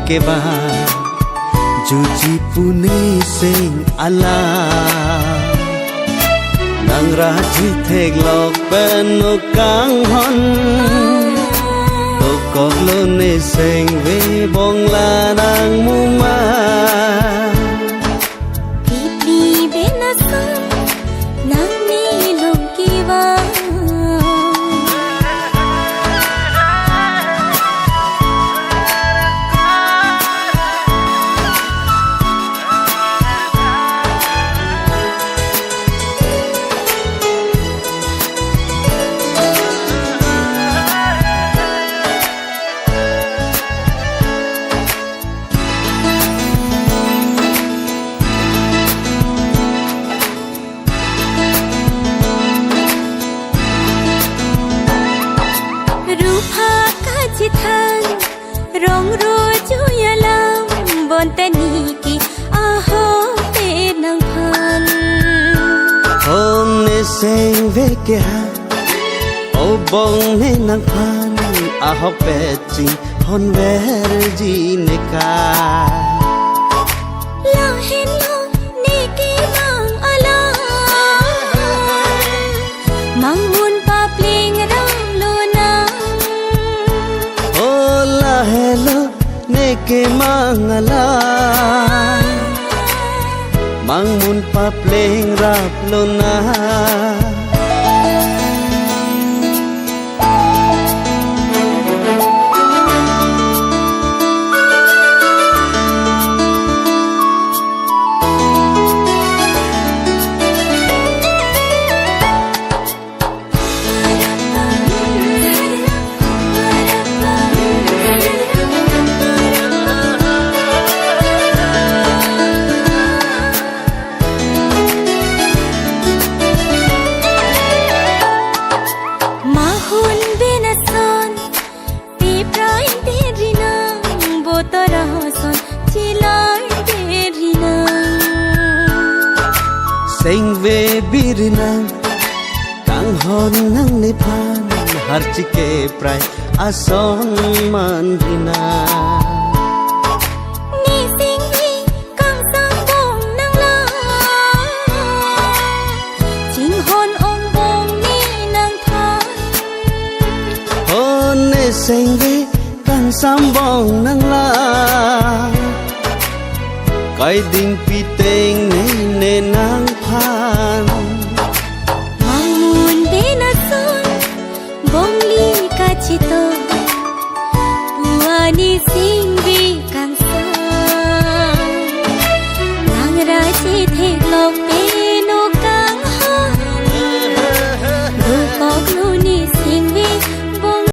ke ba juji puni sing ala nang raji thek lok ben no kang hon to kok lo ne sing ve bong la nang mu ma pipi bena sa nang ni lom ki ba thang rong ru chu ya lam bon te ni ki a ho te nang phan hon ne sing ve ke ha o bong ne nang phan a ho pe chi hon ver ji ne ka la hen lo ne ki mang ala mang mun pa pling rang lo na hello neke mangala mangmun pa pling rap lo na sing ve birna kang hon nang ni phan har chike prai ason man rina ni sing vi kang sang bong nang la ching hon ong bong ni nang phan hon ne sing ve kang sam bong nang la kai ding pi teng ne nang